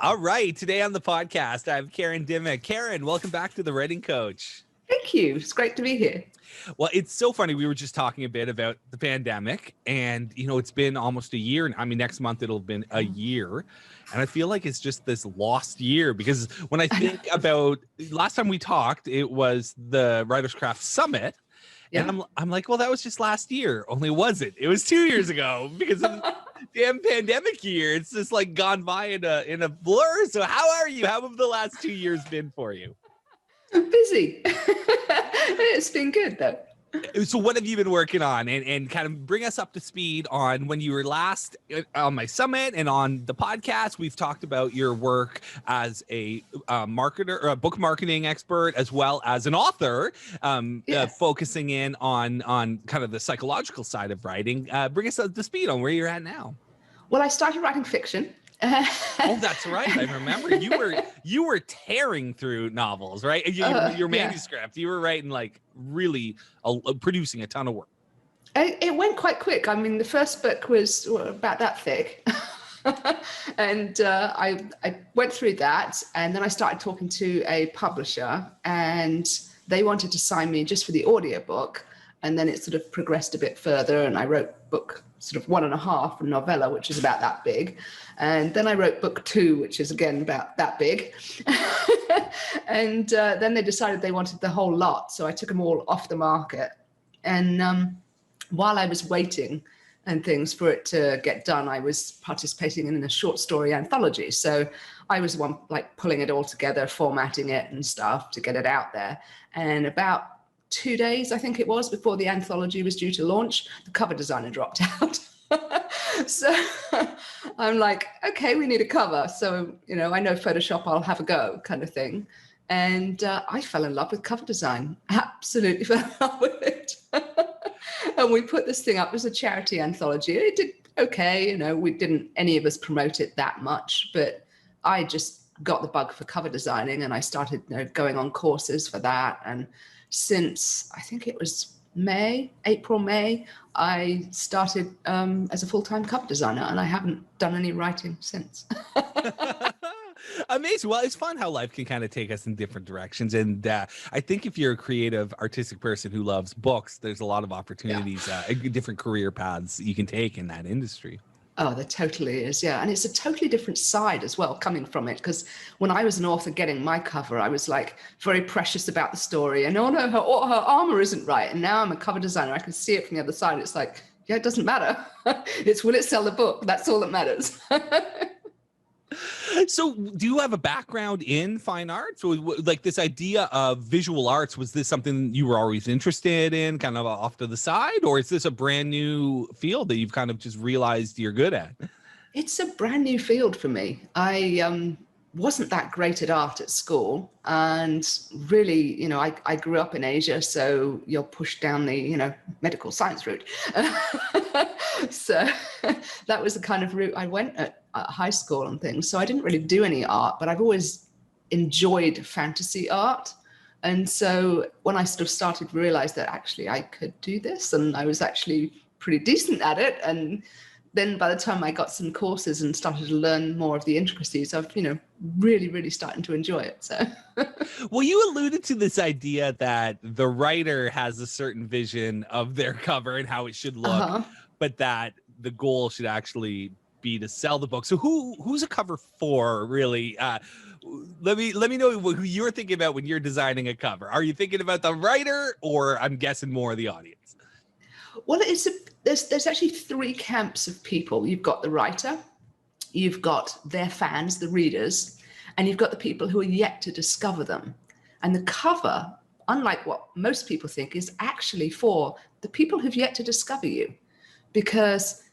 All right. Today on the podcast, I have Karen Dimmick. Karen, welcome back to the Writing Coach. Thank you. It's great to be here. Well, it's so funny. We were just talking a bit about the pandemic, and it's been almost a year. I mean, next month it'll have been a year, and I feel like it's just this lost year because when I think about last time we talked, it was the Writers Craft Summit. Yeah. And I'm like, well, that was just last year. Only it wasn't. It was 2 years ago because of the damn pandemic year. It's just like gone by in a blur. So how are you? How have the last 2 years been for you? I'm busy. It's been good though. So what have you been working on, and kind of bring us up to speed on when you were last on my summit and on the podcast. We've talked about your work as a marketer or a book marketing expert, as well as an author, focusing in on kind of the psychological side of writing. Bring us up to speed on where you're at now. Well, I started writing fiction. Oh, that's right. I remember you were tearing through novels, right? Your manuscript. You were writing like really producing a ton of work. It went quite quick. I mean, the first book was about that thick. And I went through that, and then I started talking to a publisher, and they wanted to sign me just for the audiobook. And then it sort of progressed a bit further, and I wrote book sort of 1.5, a novella, which is about that big. And then I wrote book 2, which is again about that big. And then they decided they wanted the whole lot. So I took them all off the market. And while I was waiting and things for it to get done, I was participating in a short story anthology. So I was the one like pulling it all together, formatting it and stuff to get it out there. And about 2 days, I think it was, before the anthology was due to launch, the cover designer dropped out. So I'm like, okay, we need a cover. So, I know Photoshop, I'll have a go kind of thing. And I fell in love with cover design, absolutely fell in love with it. And we put this thing up as a charity anthology. It did okay. We didn't, any of us promote it that much, but I just got the bug for cover designing, and I started going on courses for that. And since I think it was April, May, I started as a full-time cover designer, and I haven't done any writing since. Amazing. Well, it's fun how life can kind of take us in different directions. And I think if you're a creative, artistic person who loves books, there's a lot of opportunities, different career paths you can take in that industry. Oh, there totally is, yeah. And it's a totally different side as well coming from it, because when I was an author getting my cover, I was like very precious about the story, and oh no, her armor isn't right. And now I'm a cover designer, I can see it from the other side. It's like, yeah, it doesn't matter. It's will it sell the book? That's all that matters. So do you have a background in fine arts? Or like this idea of visual arts, was this something you were always interested in, kind of off to the side? Or is this a brand new field that you've kind of just realized you're good at? It's a brand new field for me. I wasn't that great at art at school. And really, I grew up in Asia, so you're pushed down the, medical science route. So that was the kind of route I went at high school and things. So I didn't really do any art, but I've always enjoyed fantasy art. And so when I sort of started to realize that actually I could do this, and I was actually pretty decent at it. And then by the time I got some courses and started to learn more of the intricacies, I've, really, really starting to enjoy it. So, well, you alluded to this idea that the writer has a certain vision of their cover and how it should look, but that the goal should actually be to sell the book. So who's a cover for, really? Let me know who you're thinking about when you're designing a cover. Are you thinking about the writer, or I'm guessing more the audience? Well, there's actually 3 camps of people. You've got the writer, you've got their fans, the readers, and you've got the people who are yet to discover them. And the cover, unlike what most people think, is actually for the people who've yet to discover you, because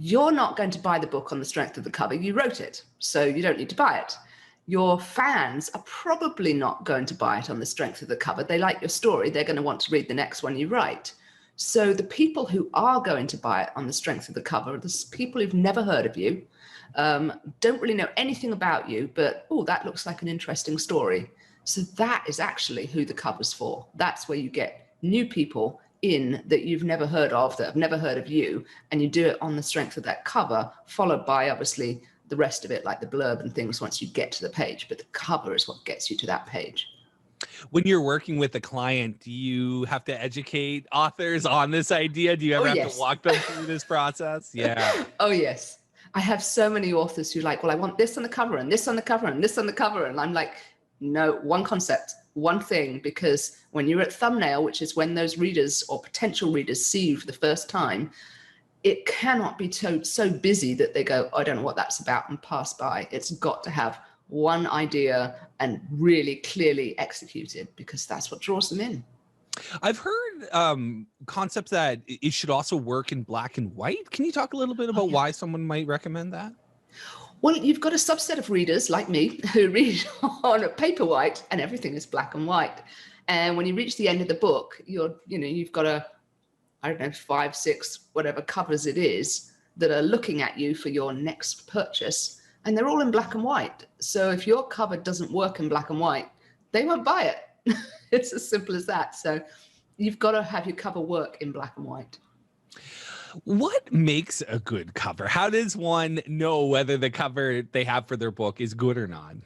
you're not going to buy the book on the strength of the cover. You wrote it, so you don't need to buy it. Your fans are probably not going to buy it on the strength of the cover. They like your story. They're going to want to read the next one you write. So the people who are going to buy it on the strength of the cover are the people who've never heard of you, don't really know anything about you, but, oh, that looks like an interesting story. So that is actually who the cover's for. That's where you get new people in that you've never heard of, that have never heard of you, and you do it on the strength of that cover, followed by obviously the rest of it, like the blurb and things, once you get to the page, but the cover is what gets you to that page. When you're working with a client, do you have to educate authors on this idea? Do you ever have to walk them through this process? Yeah. Oh, yes. I have so many authors who like, well, I want this on the cover and this on the cover and this on the cover. And I'm like, no, one concept, one thing, because when you're at thumbnail, which is when those readers or potential readers see you for the first time, it cannot be so busy that they go, oh, I don't know what that's about, and pass by. It's got to have one idea and really clearly executed, because that's what draws them in. I've heard concepts that it should also work in black and white. Can you talk a little bit about why someone might recommend that? Well, you've got a subset of readers like me who read on a paper white and everything is black and white. And when you reach the end of the book, you've got I don't know, 5, 6, whatever covers it is that are looking at you for your next purchase, and they're all in black and white. So if your cover doesn't work in black and white, they won't buy it. It's as simple as that. So you've got to have your cover work in black and white. What makes a good cover? How does one know whether the cover they have for their book is good or not?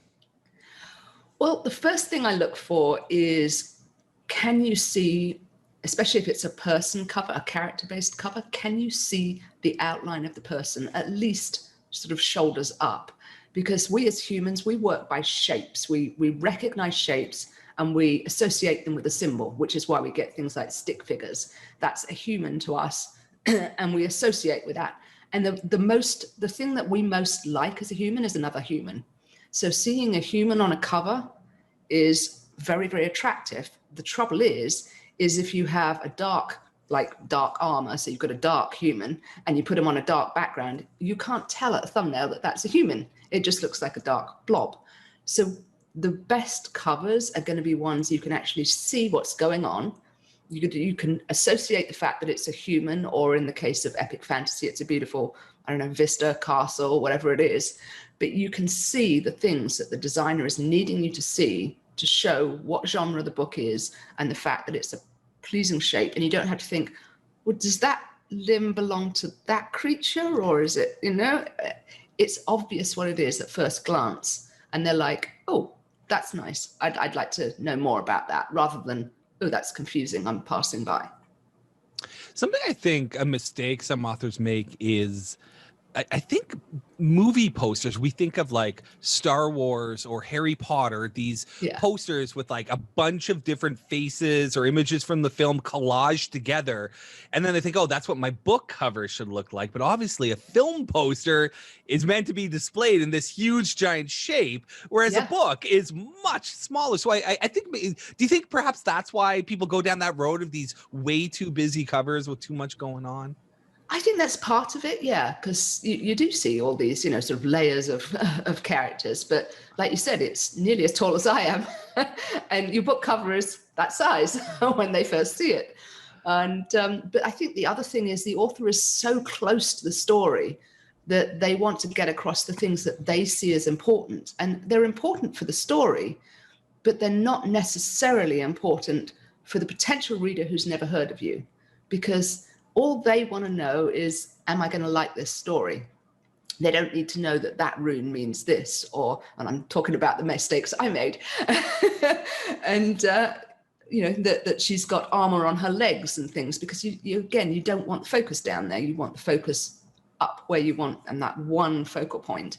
Well, the first thing I look for is, can you see, especially if it's a person cover, a character-based cover, can you see the outline of the person, at least sort of shoulders up? Because we as humans, we work by shapes. We recognize shapes and we associate them with a symbol, which is why we get things like stick figures. That's a human to us, and we associate with that. And the thing that we most like as a human is another human. So seeing a human on a cover is very, very attractive. The trouble is if you have a dark armor, so you've got a dark human and you put him on a dark background, you can't tell at a thumbnail that that's a human. It just looks like a dark blob. So the best covers are going to be ones you can actually see what's going on. You can associate the fact that it's a human, or in the case of epic fantasy, it's a beautiful, I don't know, vista, castle, whatever it is. But you can see the things that the designer is needing you to see to show what genre the book is, and the fact that it's a pleasing shape. And you don't have to think, well, does that limb belong to that creature, or is it, it's obvious what it is at first glance. And they're like, oh, that's nice. I'd like to know more about that, rather than, oh, that's confusing, I'm passing by. Something I think a mistake some authors make is, I think movie posters, we think of like Star Wars or Harry Potter, these posters with like a bunch of different faces or images from the film collaged together. And then they think, oh, that's what my book cover should look like. But obviously a film poster is meant to be displayed in this huge giant shape, whereas a book is much smaller. So I think, do you think perhaps that's why people go down that road of these way too busy covers with too much going on? I think that's part of it, yeah, because you do see all these, sort of layers of characters. But like you said, it's nearly as tall as I am. And your book cover is that size when they first see it. And but I think the other thing is the author is so close to the story that they want to get across the things that they see as important. And they're important for the story, but they're not necessarily important for the potential reader who's never heard of you. Because all they want to know is, am I going to like this story? They don't need to know that that rune means this, and I'm talking about the mistakes I made, and that she's got armor on her legs and things, because you don't want the focus down there. You want the focus up where you want, and that one focal point.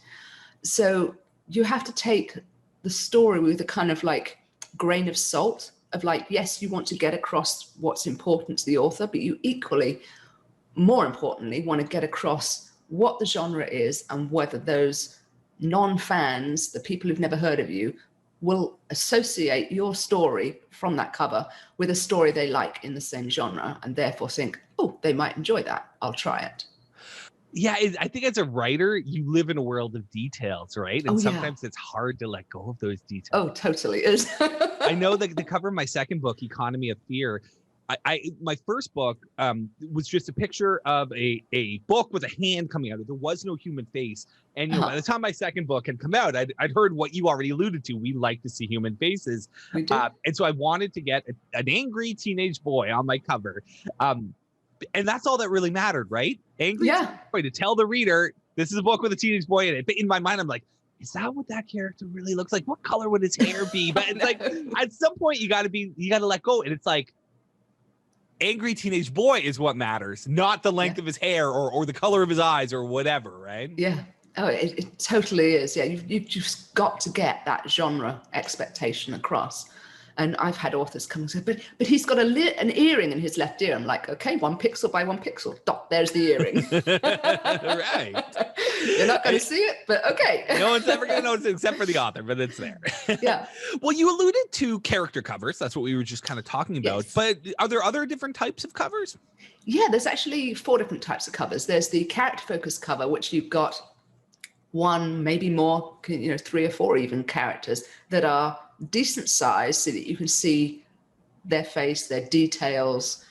So you have to take the story with a kind of like grain of salt. Of like, yes, you want to get across what's important to the author, but you equally, more importantly, want to get across what the genre is and whether those non-fans, the people who've never heard of you, will associate your story from that cover with a story they like in the same genre, and therefore think, oh, they might enjoy that. I'll try it. Yeah, I think as a writer, you live in a world of details, right? And sometimes it's hard to let go of those details. Oh, totally is. I know that the cover of my second book, Economy of Fear, my first book was just a picture of a book with a hand coming out. There was no human face. And by the time my second book had come out, I'd heard what you already alluded to. We like to see human faces. We do. And so I wanted to get an angry teenage boy on my cover. And that's all that really mattered, right? Angry boy, to tell the reader, this is a book with a teenage boy in it. But in my mind, I'm like, is that what that character really looks like? What color would his hair be? But it's like, at some point you got to let go. And it's like, angry teenage boy is what matters, not the length of his hair or the color of his eyes or whatever, right? Yeah. Oh, it totally is. Yeah, you've just got to get that genre expectation across. And I've had authors come and say, but he's got an earring in his left ear. I'm like, okay, 1 pixel by 1 pixel. Dot, there's the earring. Right. You're not going to see it, but okay. No one's ever going to notice it except for the author, but it's there. Yeah. Well, you alluded to character covers. That's what we were just kind of talking about. Yes. But are there other different types of covers? Yeah, there's actually 4 different types of covers. There's the character focused cover, which you've got 1, maybe more, 3 or 4 even characters that are decent size so that you can see their face, their details,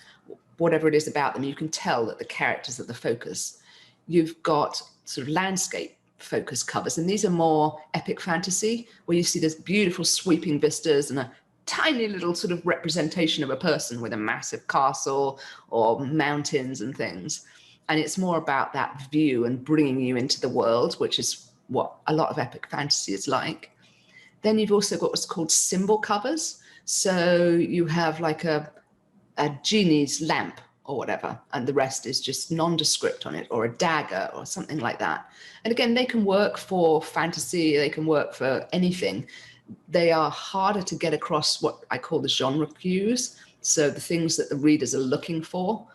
whatever it is about them. You can tell that the characters are the focus. You've got sort of landscape focus covers, and these are more epic fantasy, where you see this beautiful sweeping vistas and a tiny little sort of representation of a person with a massive castle or mountains and things. And it's more about that view and bringing you into the world, which is what a lot of epic fantasy is like. Then you've also got what's called symbol covers. So you have like a genie's lamp or whatever, and the rest is just nondescript on it, or a dagger or something like that. And again, they can work for fantasy, they can work for anything. They are harder to get across what I call the genre cues. So the things that the readers are looking for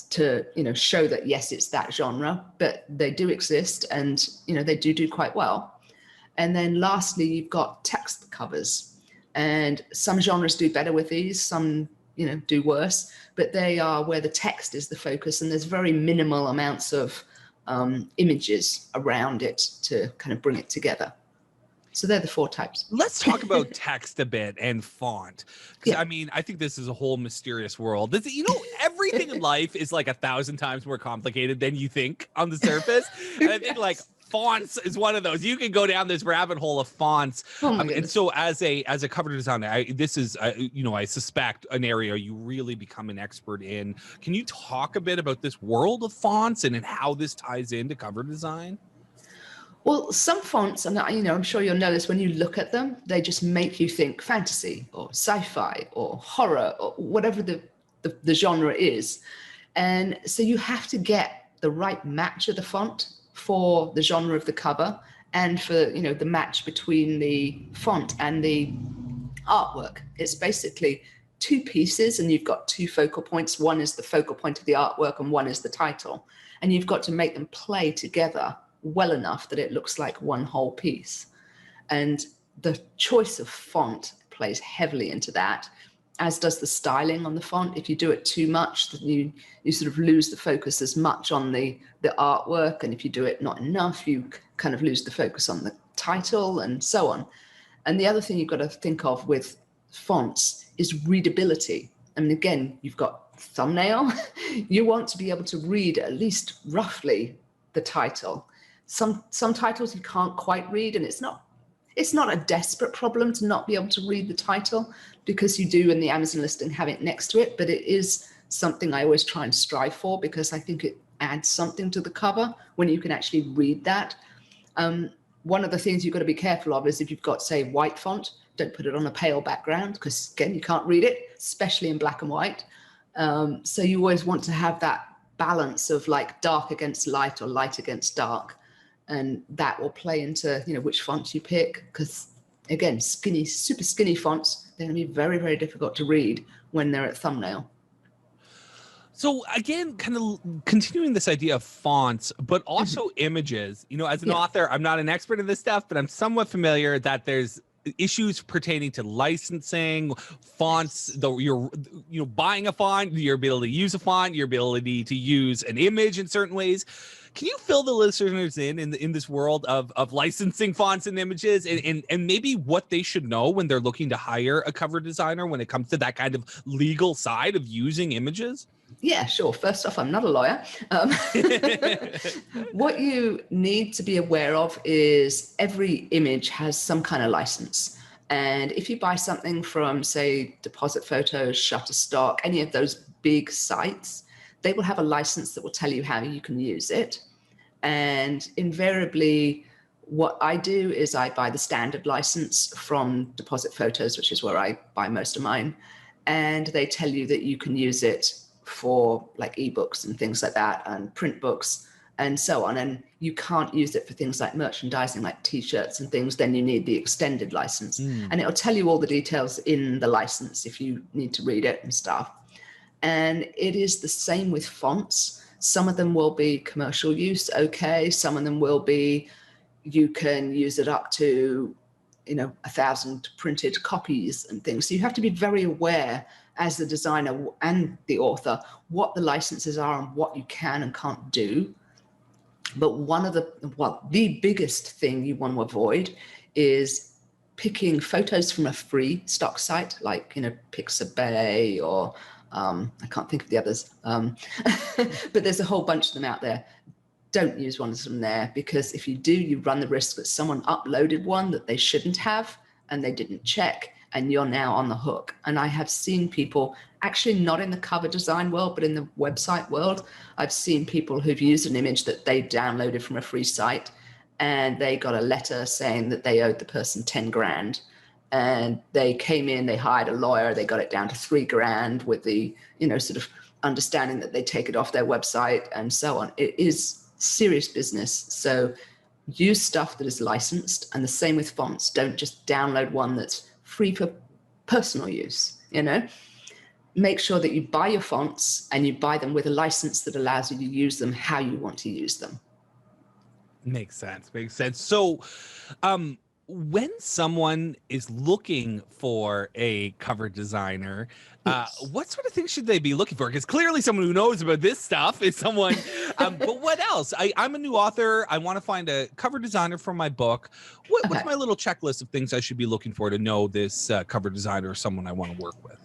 to, show that, yes, it's that genre, but they do exist, and, they do quite well. And then lastly, you've got text covers, and some genres do better with these, some, do worse, but they are where the text is the focus, and there's very minimal amounts of images around it to kind of bring it together. So they're the 4 types. Let's talk about text a bit and font. Because Yeah. I mean, I think this is a whole mysterious world. Everything in life is like 1,000 times more complicated than you think on the surface. And I think like fonts is one of those. You can go down this rabbit hole of fonts. And so as a cover designer, this is, I suspect an area you really become an expert in. Can you talk a bit about this world of fonts and how this ties into cover design? Well, some fonts, and I'm sure you'll know this when you look at them, they just make you think fantasy or sci-fi or horror or whatever the genre is. And so you have to get the right match of the font for the genre of the cover, and for, the match between the font and the artwork. It's basically 2 pieces, and you've got 2 focal points. One is the focal point of the artwork and one is the title. And you've got to make them play together well enough that it looks like one whole piece. And the choice of font plays heavily into that, as does the styling on the font. If you do it too much, then you sort of lose the focus as much on the artwork. And if you do it not enough, you kind of lose the focus on the title, and so on. And the other thing you've got to think of with fonts is readability. I mean, again, you've got thumbnail. You want to be able to read at least roughly the title. Some titles you can't quite read, and it's not a desperate problem to not be able to read the title, because you do in the Amazon listing have it next to it, but it is something I always try and strive for, because I think it adds something to the cover when you can actually read that. One of the things you've got to be careful of is if you've got, say, white font, don't put it on a pale background, because again, you can't read it, especially in black and white. So you always want to have that balance of like dark against light or light against dark. And that will play into, which fonts you pick, because again, super skinny fonts, they're going to be very, very difficult to read when they're at thumbnail. So again, kind of continuing this idea of fonts, but also images, as an author, I'm not an expert in this stuff, but I'm somewhat familiar that there's issues pertaining to licensing, fonts, though you're buying a font, your ability to use a font, your ability to use an image in certain ways. Can you fill the listeners in this world of licensing fonts and images, and maybe what they should know when they're looking to hire a cover designer when it comes to that kind of legal side of using images? Yeah, sure. First off, I'm not a lawyer. What you need to be aware of is every image has some kind of license. And if you buy something from, say, Deposit Photos, Shutterstock, any of those big sites, they will have a license that will tell you how you can use it. And invariably, what I do is I buy the standard license from Deposit Photos, which is where I buy most of mine. And they tell you that you can use it for like ebooks and things like that, and print books and so on. And you can't use it for things like merchandising, like t-shirts and things. Then you need the extended license. And it'll tell you all the details in the license if you need to read it and stuff. And it is the same with fonts. Some of them will be commercial use, okay. Some of them will be, you can use it up to, 1,000 printed copies and things. So you have to be very aware as the designer and the author what the licenses are and what you can and can't do. But the biggest thing you want to avoid is picking photos from a free stock site like, Pixabay or I can't think of the others, but there's a whole bunch of them out there. Don't use ones from there, because if you do, you run the risk that someone uploaded one that they shouldn't have and they didn't check, and you're now on the hook. And I have seen people, actually not in the cover design world, but in the website world, I've seen people who've used an image that they downloaded from a free site, and they got a letter saying that they owed the person 10 grand. And they came in, they hired a lawyer, they got it down to 3 grand with the, sort of understanding that they take it off their website and so on. It is serious business. So use stuff that is licensed, and the same with fonts. Don't just download one that's free for personal use, Make sure that you buy your fonts and you buy them with a license that allows you to use them how you want to use them. Makes sense. So, when someone is looking for a cover designer, what sort of things should they be looking for? Because clearly someone who knows about this stuff is someone, but what else? I'm a new author. I want to find a cover designer for my book. What's my little checklist of things I should be looking for to know this cover designer or someone I want to work with?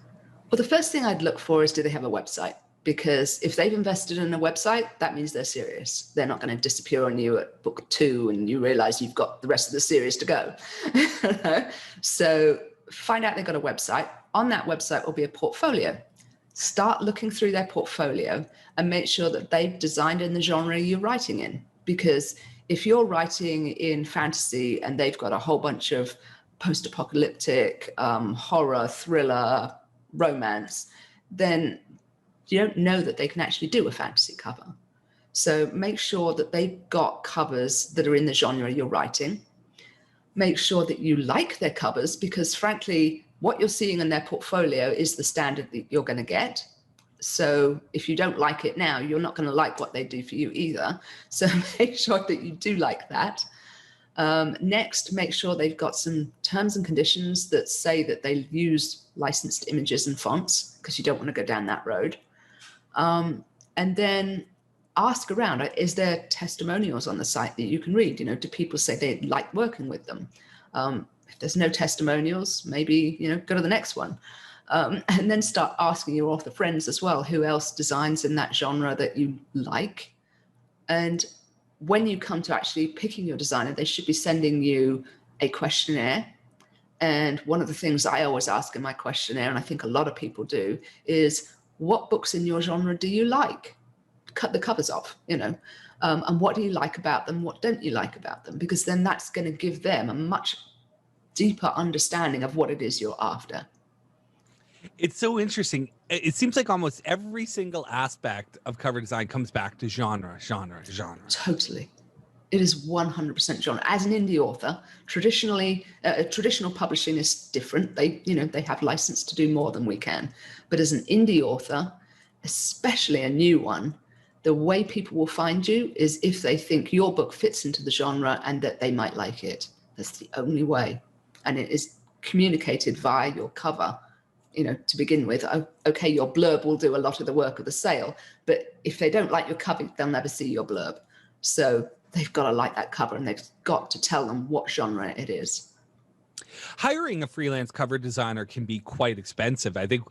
Well, the first thing I'd look for is, do they have a website? Because if they've invested in a website, that means they're serious. They're not going to disappear on you at book 2 and you realize you've got the rest of the series to go. So find out they've got a website. On that website will be a portfolio. Start looking through their portfolio and make sure that they've designed in the genre you're writing in. Because if you're writing in fantasy and they've got a whole bunch of post-apocalyptic, horror, thriller, romance, then you don't know that they can actually do a fantasy cover. So make sure that they've got covers that are in the genre you're writing. Make sure that you like their covers, because frankly, what you're seeing in their portfolio is the standard that you're going to get. So if you don't like it now, you're not going to like what they do for you either. So make sure that you do like that. Next, make sure they've got some terms and conditions that say that they use licensed images and fonts, because you don't want to go down that road. And then ask around, is there testimonials on the site that you can read? Do people say they like working with them? If there's no testimonials, maybe, go to the next one. And then start asking your author friends as well, who else designs in that genre that you like. And when you come to actually picking your designer, they should be sending you a questionnaire. And one of the things I always ask in my questionnaire, and I think a lot of people do, is what books in your genre do you like? Cut the covers off, and what do you like about them? What don't you like about them? Because then that's going to give them a much deeper understanding of what it is you're after. It's so interesting. It seems like almost every single aspect of cover design comes back to genre. Totally. It is 100% genre. As an indie author, traditional publishing is different. They have license to do more than we can. But as an indie author, especially a new one, the way people will find you is if they think your book fits into the genre and that they might like it. That's the only way. And it is communicated via your cover, to begin with. Okay, your blurb will do a lot of the work of the sale, but if they don't like your cover, they'll never see your blurb. So they've got to like that cover, and they've got to tell them what genre it is. Hiring a freelance cover designer can be quite expensive. I think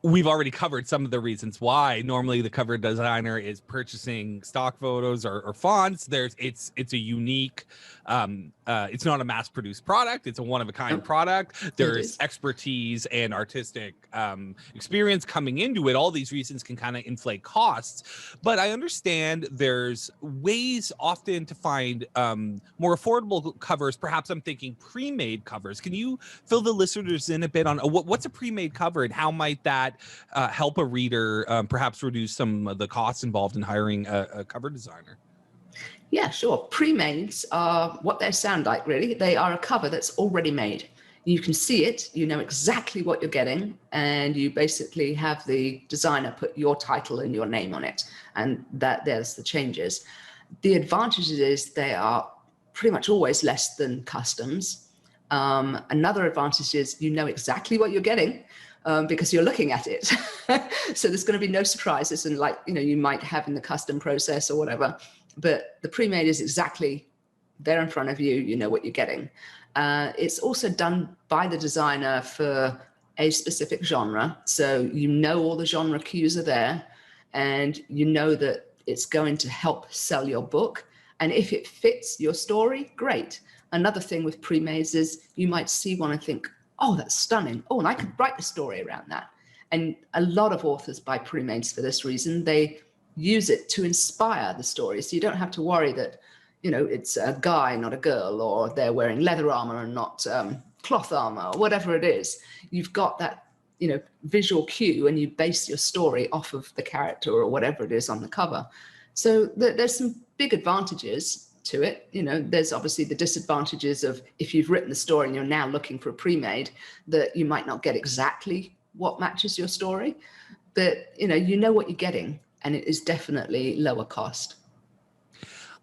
we've already covered some of the reasons why. Normally the cover designer is purchasing stock photos or fonts. It's a unique it's not a mass-produced product. It's a one-of-a-kind product. There's expertise and artistic experience coming into it. All these reasons can kind of inflate costs, but I understand there's ways often to find more affordable covers. Perhaps I'm thinking pre-made covers. Can you fill the listeners in a bit on what's a pre-made cover and how might that help a reader perhaps reduce some of the costs involved in hiring a cover designer? Yeah, sure. Pre-mades are what they sound like, really. They are a cover that's already made. You can see it, you know exactly what you're getting, and you basically have the designer put your title and your name on it, and there's the changes. The advantage is they are pretty much always less than customs. Another advantage is you know exactly what you're getting because you're looking at it. So there's going to be no surprises, and like, you know, you might have in the custom process or whatever. But the pre-made is exactly there in front of you. You know what you're getting. It's also done by the designer for a specific genre. So you know all the genre cues are there, and you know that it's going to help sell your book. And if it fits your story, great. Another thing with pre-mades is you might see one and think, oh, that's stunning. Oh, and I could write a story around that. And a lot of authors buy pre-mades for this reason. They use it to inspire the story. So you don't have to worry that, you know, it's a guy, not a girl, or they're wearing leather armor and not cloth armor, or whatever it is. You've got that, you know, visual cue, and you base your story off of the character or whatever it is on the cover. So there's some big advantages to it. You know, there's obviously the disadvantages of if you've written the story and you're now looking for a pre-made, that you might not get exactly what matches your story, but you know what you're getting. And it is definitely lower cost.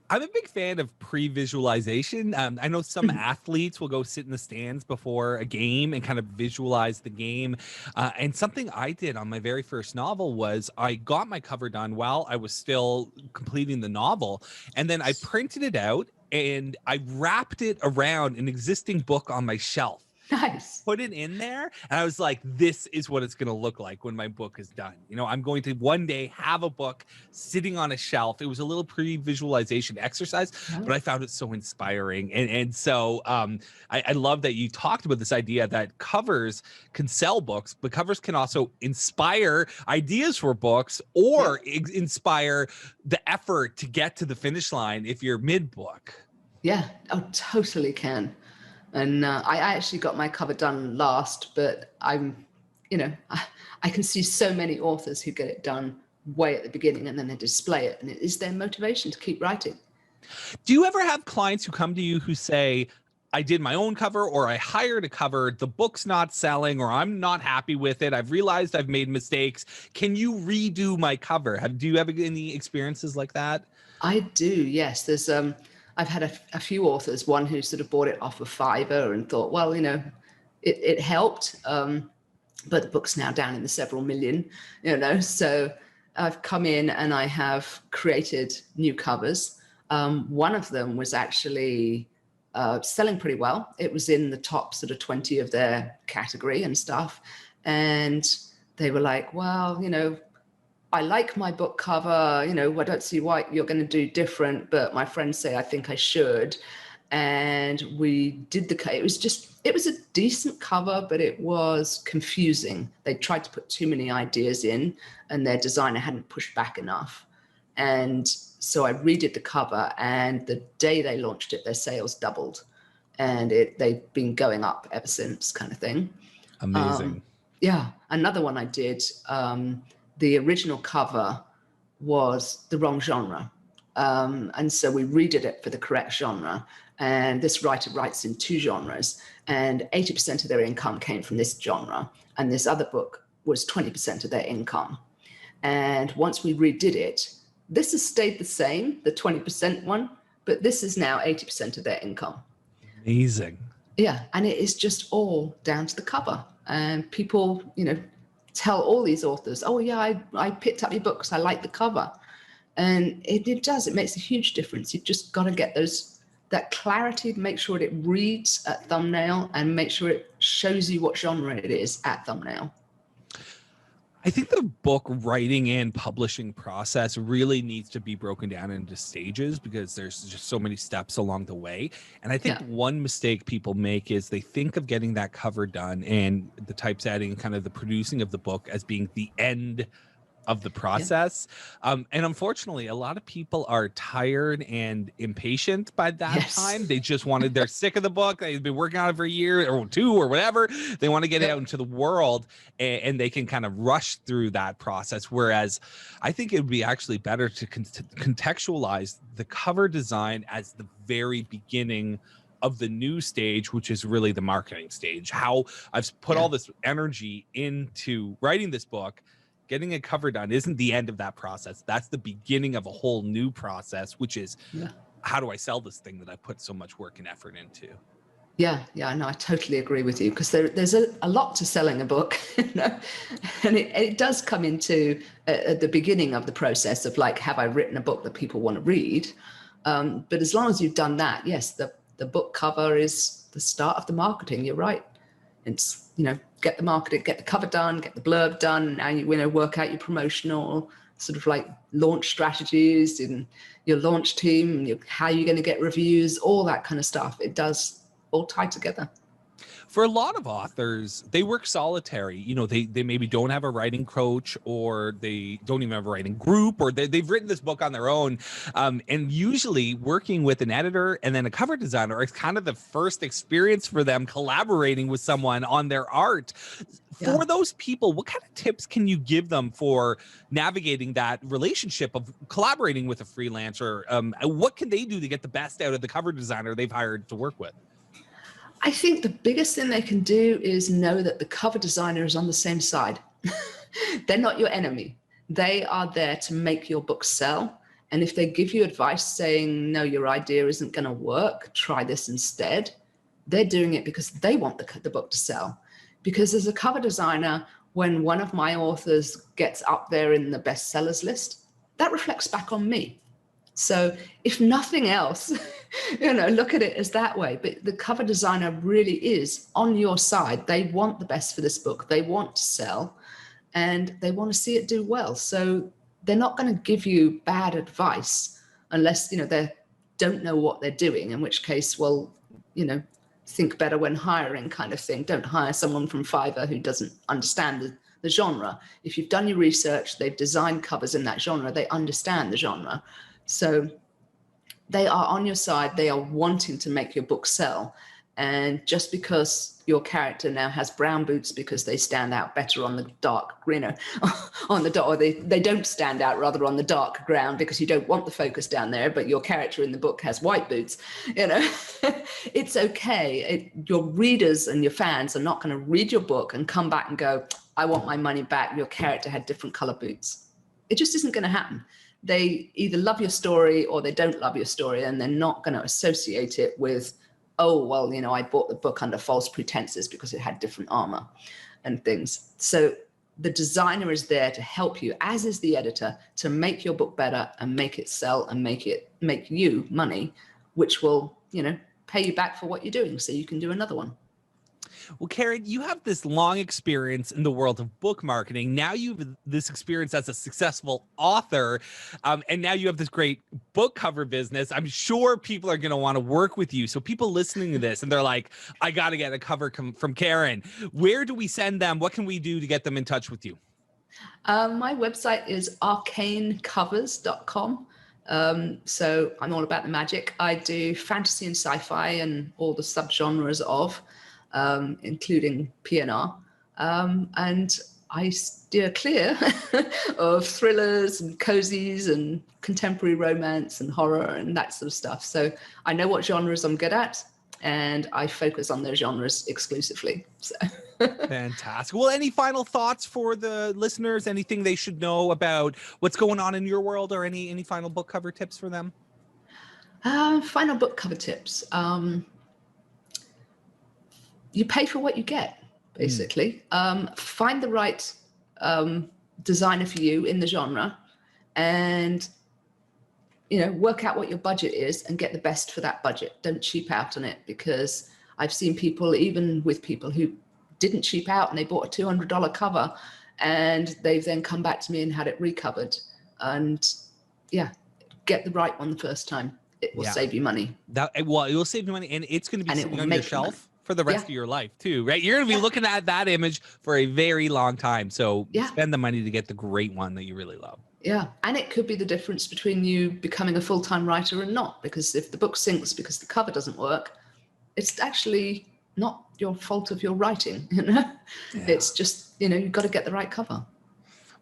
I'm a big fan of pre-visualization. I know some athletes will go sit in the stands before a game and kind of visualize the game. And something I did on my very first novel was I got my cover done while I was still completing the novel. And then I printed it out and I wrapped it around an existing book on my shelf. Nice. Put it in there, and I was like, this is what it's going to look like when my book is done. You know, I'm going to one day have a book sitting on a shelf. It was a little pre-visualization exercise, but I found it so inspiring. And so I love that you talked about this idea that covers can sell books, but covers can also inspire ideas for books or inspire the effort to get to the finish line if you're mid-book. Yeah, oh, totally can. And I actually got my cover done last, but I'm, you know, I can see so many authors who get it done way at the beginning and then they display it, and it is their motivation to keep writing. Do you ever have clients who come to you who say, I did my own cover, or I hired a cover, the book's not selling, or I'm not happy with it, I've realized I've made mistakes, can you redo my cover? Do you have any experiences like that? I do, yes. There's I've had a few authors, one who sort of bought it off of Fiverr and thought, well, you know, it helped, but the book's now down in the several million, you know. So I've come in and I have created new covers. One of them was actually selling pretty well. It was in the top sort of 20 of their category and stuff. And they were like, well, you know, I like my book cover, you know, I don't see why you're going to do different, but my friends say I think I should. And we did it was a decent cover, but it was confusing. They tried to put too many ideas in and their designer hadn't pushed back enough. And so I redid the cover, and the day they launched it, their sales doubled, and they've been going up ever since, kind of thing. Amazing. Yeah. Another one I did, the original cover was the wrong genre. And so we redid it for the correct genre. And this writer writes in two genres, and 80% of their income came from this genre. And this other book was 20% of their income. And once we redid it, this has stayed the same, the 20% one, but this is now 80% of their income. Amazing. Yeah. And it is just all down to the cover. And people, you know, tell all these authors, oh yeah, I picked up your book because I like the cover. And it does, it makes a huge difference. You've just got to get that clarity, make sure it reads at thumbnail and make sure it shows you what genre it is at thumbnail. I think the book writing and publishing process really needs to be broken down into stages because there's just so many steps along the way. And I think one mistake people make is they think of getting that cover done and the typesetting, kind of the producing of the book as being the end of the process. And unfortunately, a lot of people are tired and impatient by that time. They just they're sick of the book. They've been working on it for a year or two or whatever. They want to get it out into the world, and they can kind of rush through that process. Whereas I think it would be actually better to contextualize the cover design as the very beginning of the new stage, which is really the marketing stage. How I've put all this energy into writing this book. Getting a cover done isn't the end of that process. That's the beginning of a whole new process, which is how do I sell this thing that I put so much work and effort into? Yeah, no, I totally agree with you, because there's a lot to selling a book, and it does come into at the beginning of the process of like, have I written a book that people want to read? But as long as you've done that, yes, the book cover is the start of the marketing. You're right. It's, get the marketing, get the cover done, get the blurb done, and you work out your promotional sort of like launch strategies and your launch team, how you're going to get reviews, all that kind of stuff. It does all tie together. For a lot of authors, they work solitary. They maybe don't have a writing coach, or they don't even have a writing group, or they've written this book on their own. And usually working with an editor and then a cover designer is kind of the first experience for them collaborating with someone on their art. For those people, what kind of tips can you give them for navigating that relationship of collaborating with a freelancer? What can they do to get the best out of the cover designer they've hired to work with? I think the biggest thing they can do is know that the cover designer is on the same side. They're not your enemy. They are there to make your book sell. And if they give you advice saying, no, your idea isn't going to work, try this instead, they're doing it because they want the book to sell. Because as a cover designer, when one of my authors gets up there in the bestsellers list, that reflects back on me. So if nothing else, look at it as that way. But the cover designer really is on your side. They want the best for this book. They want to sell, and they want to see it do well. So they're not going to give you bad advice unless, they don't know what they're doing, in which case, think better when hiring kind of thing. Don't hire someone from Fiverr who doesn't understand the genre. If you've done your research, they've designed covers in that genre, they understand the genre. So they are on your side. They are wanting to make your book sell. And just because your character now has brown boots because they stand out better on the dark, or they don't stand out rather on the dark ground because you don't want the focus down there, but your character in the book has white boots, it's okay. Your readers and your fans are not going to read your book and come back and go, I want my money back. Your character had different color boots. It just isn't going to happen. They either love your story or they don't love your story, and they're not going to associate it with, oh, well, I bought the book under false pretenses because it had different armor and things. So the designer is there to help you, as is the editor, to make your book better and make it sell and make you money, which will, pay you back for what you're doing so you can do another one. Well, Karen, you have this long experience in the world of book marketing. Now you have this experience as a successful author, and now you have this great book cover business. I'm sure people are going to want to work with you. So people listening to this and they're like, I got to get a cover from Karen. Where do we send them? What can we do to get them in touch with you? My website is arcanecovers.com. So I'm all about the magic. I do fantasy and sci-fi and all the subgenres of, including PNR. And I steer clear of thrillers and cozies and contemporary romance and horror and that sort of stuff. So I know what genres I'm good at, and I focus on those genres exclusively. So. Fantastic. Well, any final thoughts for the listeners? Anything they should know about what's going on in your world, or any final book cover tips for them? Final book cover tips. You pay for what you get, basically. Find the right designer for you in the genre, and work out what your budget is and get the best for that budget. Don't cheap out on it, because I've seen people, even with people who didn't cheap out and they bought a $200 cover, And they've then come back to me and had it recovered. And yeah, get the right one the first time. It will save you money. It will save you money, and it's going to be And it sitting will on your make you money. shelf for the rest of your life too, right? You're going to be looking at that image for a very long time. So spend the money to get the great one that you really love. Yeah. And it could be the difference between you becoming a full-time writer and not, because if the book sinks because the cover doesn't work, it's actually not your fault of your writing, you know? It's just, you know, you've got to get the right cover.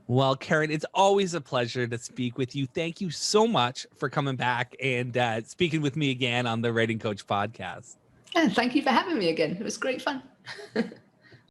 Well, Karen, it's always a pleasure to speak with you. Thank you so much for coming back and speaking with me again on the Writing Coach podcast. And thank you for having me again. It was great fun.